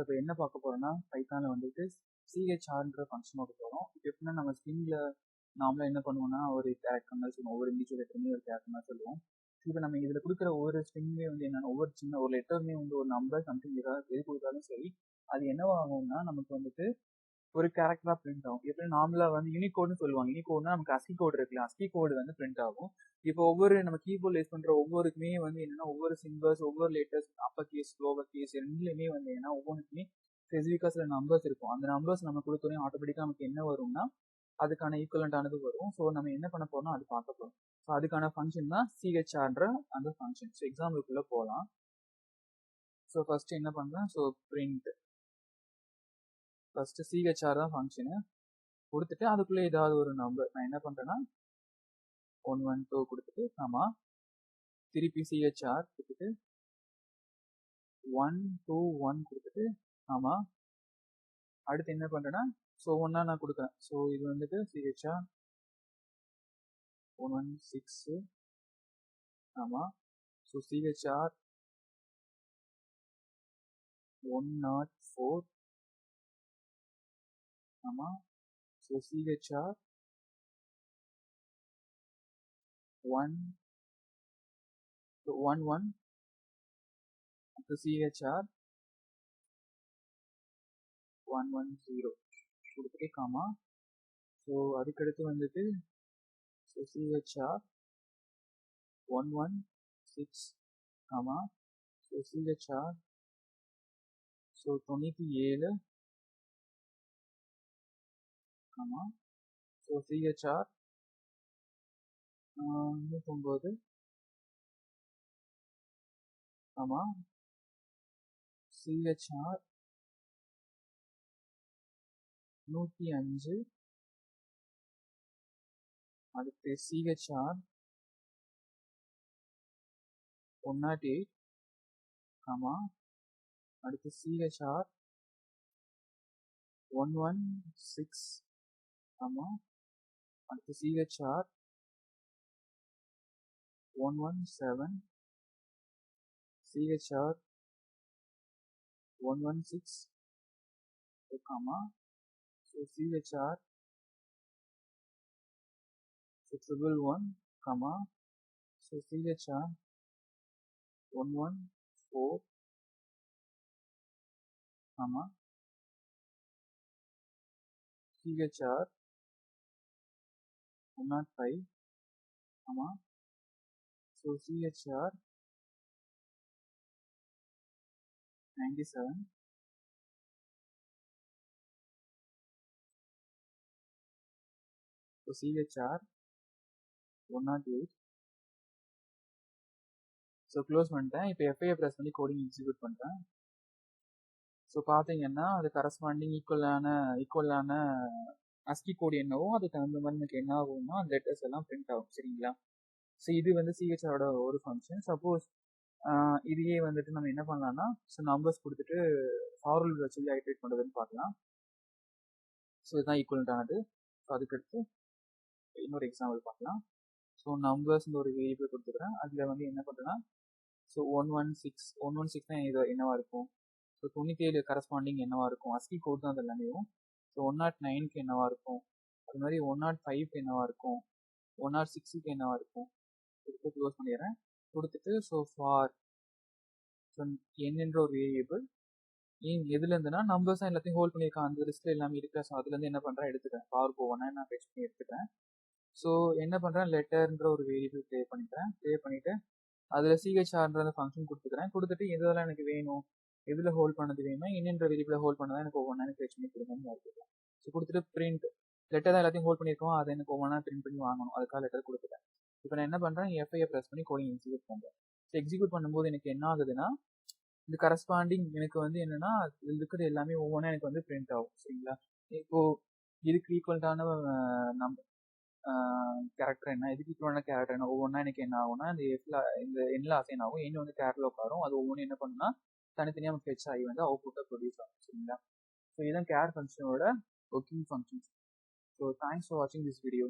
இப்போ என்ன பார்க்க போகிறோம்னா பைத்தானில் வந்துட்டு சிஹெச்ஆர்ன்ற ஃபங்க்ஷன் பார்க்க போகிறோம். இப்போ எப்படின்னா நம்ம ஸ்ட்ரிங்கில் நார்மலாக என்ன பண்ணுவோம்னா ஒரு கேரக்டர் மாதிரி சொல்லுவோம், ஒவ்வொரு இண்டிவிஜுவல் லெட்டருமே ஒரு கேரக்டர் மாதிரி சொல்லுவோம். இப்போ நம்ம இதில் கொடுக்குற ஒவ்வொரு ஸ்ட்ரிங்குமே வந்து என்னென்னா ஒவ்வொரு சின்ன ஒரு லெட்டருமே வந்து ஒரு நம்பர் சம்திங் ஏதாவது எது கொடுத்தாலும் சரி அது என்னவாகும்னா நமக்கு வந்துட்டு ஒரு கேரக்டரா பிரிண்ட் ஆகும். எப்படி நார்மலா வந்து யூனிகோட்னு சொல்லுவாங்க. யூனிகோட்னா நமக்கு அஸ்கி கோட் இருக்குல்ல, அஸ்கி கோடு வந்து பிரிண்ட் ஆகும். இப்போ ஒவ்வொரு நம்ம கீபோர்ட் யூஸ் பண்ற ஒவ்வொருக்குமே வந்து என்னன்னா ஒவ்வொரு சிம்பல்ஸ், ஒவ்வொரு letters, upper case, lower case ரெண்டுலயுமே வந்து என்னன்னா ஒவ்வொன்றுக்குமே ஸ்பெசிஃபிக்கா சில நம்பர்ஸ் இருக்கும். அந்த நம்பர்ஸ் நம்ம கொடுத்தோடனே ஆட்டோமேட்டிக்கா நமக்கு என்ன வரும்னா அதுக்கான ஈக்குவலண்டானது வரும். ஸோ நம்ம என்ன பண்ண போறோம்னா அது பார்க்க போறோம். ஸோ அதுக்கான ஃபங்க்ஷன் தான் சிஹெச்ஆர்ன்ற அந்த ஃபங்க்ஷன். ஸோ எக்ஸாம்பிளுக்குள்ள போகலாம். ஸோ ஃபர்ஸ்ட் என்ன பண்றேன், ஸோ பிரிண்ட் ஃபர்ஸ்ட் சிஹெச்ஆர் தான் ஃபங்க்ஷனு கொடுத்துட்டு அதுக்குள்ளே ஏதாவது ஒரு நம்பர் நான் என்ன பண்ணுறேன்னா 112 கொடுத்துட்டு ஆமா திருப்பி சிஹெச்ஆர் கொடுத்துட்டு 121 கொடுத்துட்டு ஆமா அடுத்து என்ன பண்ணுறேன்னா ஸோ ஒன்றா நான் கொடுக்குறேன். ஸோ இது வந்துட்டு சிஹெச்ஆர் 116 ஆமா ஸோ சிஹெச்ஆர் 104 ஆமா ஸோ சிஹெச்ஆர் 11 ஸோ சிஹெச்ஆர் 110 கொடுத்துட்டு காமா ஸோ அதுக்கடுத்து வந்துட்டு ஸோ சிஹெச்ஆர் 116 ஆமா ஸோ சிஹெச்ஆர் ஸோ 97 ஆமா ஸோ சிஹெச்ஆர் 109 ஆமா சிஹெச்ஆர் 105 அடுத்து சிஹெச்ஆர் 108 ஆமா அடுத்து சிஹெச்ஆர் 116 ஆமா அடுத்து சிஹெச்ஆர் 117 சிஹெச்ஆர் 116 ஆமா ஸோ சிஹெச்ஆர் 611 ஆமா ஸோ சிஹெச்ஆர் 114 ஆமா சிஹெச்ஆர் 105 ஆமா so CHR 97 so CHR 108 so close பண்ணிட்டேன். இப்போ எஃப்ஐயை ப்ரெஸ் பண்ணி கோடிங் எக்ஸிக்யூட் பண்ணிட்டேன். ஸோ பார்த்தீங்கன்னா அது கரஸ்பாண்டிங் ஈக்குவலான அஸ்கி கோடு என்னவோ அதுக்கு தகுந்த மாதிரி எனக்கு என்ன ஆகும்னா அந்த லெட்டர்ஸ் எல்லாம் பிரிண்ட் ஆகும். சரிங்களா? ஸோ இது வந்து சிஹெச்ஆரோட ஒரு ஃபங்க்ஷன். சப்போஸ் இதையே வந்துட்டு நம்ம என்ன பண்ணலாம்னா ஸோ நம்பர்ஸ் கொடுத்துட்டு ஃபார்வர்ட் வச்சு ஐட்ரேட் பண்ணுறதுன்னு பார்க்கலாம். ஸோ இதுதான் ஈக்குவலண்டானது. ஸோ அதுக்கடுத்து இன்னொரு எக்ஸாம்பிள் பார்க்கலாம். ஸோ நம்பர்ஸ் ஒரு வேரியபிள் கொடுத்துக்கிறேன். அதில் வந்து என்ன பண்ணுறேன்னா ஸோ 116 தான் இது என்னவா இருக்கும். ஸோ 97 கரஸ்பாண்டிங் என்னவா இருக்கும், அஸ்கி கோட் தான் அது எல்லாமே. ஸோ 109க்கு என்னவா இருக்கும், அது மாதிரி 105க்கு என்னவா இருக்கும், 106க்கு என்னவா இருக்கும் கொடுத்து க்ளோஸ் பண்ணிடுறேன். கொடுத்துட்டு ஸோ ஃபார் ஸோ என் என்ற ஒரு வேரியபிள் எதுலேருந்துன்னா நம்பர்ஸ் தான் எல்லாத்தையும் ஹோல்ட் பண்ணியிருக்கான், அந்த லிஸ்ட்டில் எல்லாமே இருக்கா. ஸோ அதுலேருந்து என்ன பண்ணுறேன் எடுத்துக்கிறேன், ஃபார் போவேன்னா நான் டெஸ்ட் பண்ணி எடுத்துக்கிறேன். ஸோ என்ன பண்ணுறேன் லெட்டர்ன்ற ஒரு வேரியபிள் ப்ளே பண்ணிவிட்டு அதில் சிஹெச்ஆர்ன்ற ஃபங்க்ஷன் கொடுத்துக்கிறேன். கொடுத்துட்டு எதெல்லாம் எனக்கு வேணும், எதில் ஹோல்ட் பண்ணது வேணும்னா இன்னென்ற வேரியபிளை ஹோல்ட் பண்ணதான் எனக்கு ஒவ்வொன்றா எனக்கு ஃபெச் பண்ணி கொடுங்கன்னு எடுத்துக்கலாம். ஸோ கொடுத்துட்டு பிரிண்ட் லெட்டர் தான் எல்லாத்தையும் ஹோல்ட் பண்ணியிருக்கோம், அதை எனக்கு ஒவ்வொன்றா பிரிண்ட் பண்ணி வாங்கணும், அதுக்காக லெட்டர் கொடுத்துட்டேன். இப்போ நான் என்ன பண்ணுறேன் எஃப்ஐயை ப்ரெஸ் பண்ணி கோடிங் எக்ஸிக்யூட் பண்ணுறேன். ஸோ எக்ஸிக்யூட் பண்ணும்போது எனக்கு என்ன ஆகுதுன்னா இந்த கரஸ்பாண்டிங் எனக்கு வந்து என்னன்னா இதில் இருக்கிறது எல்லாமே ஒவ்வொன்றா எனக்கு வந்து பிரிண்ட் ஆகும். சரிங்களா? இப்போது இதுக்கு ஈக்குவல்டான கேரக்டர் என்ன, இதுக்கு ஈக்குவலான கேரக்டர் என்ன, ஒவ்வொன்றா எனக்கு என்ன ஆகும்னா இந்த எண்ணில் அசைன் ஆகும். எண் வந்து கேரில் உட்காரும். அது ஒவ்வொன்றும் என்ன பண்ணுன்னா தனித்தனியாக நமக்கு ஃபெச் ஆகி வந்து அவுட்புட்டை ப்ரொடியூஸ் ஆகும். சரிங்களா? ஸோ இதுதான் கேர் ஃபங்க்ஷனோட working functions. So thanks for வாட்சிங் திஸ் வீடியோ.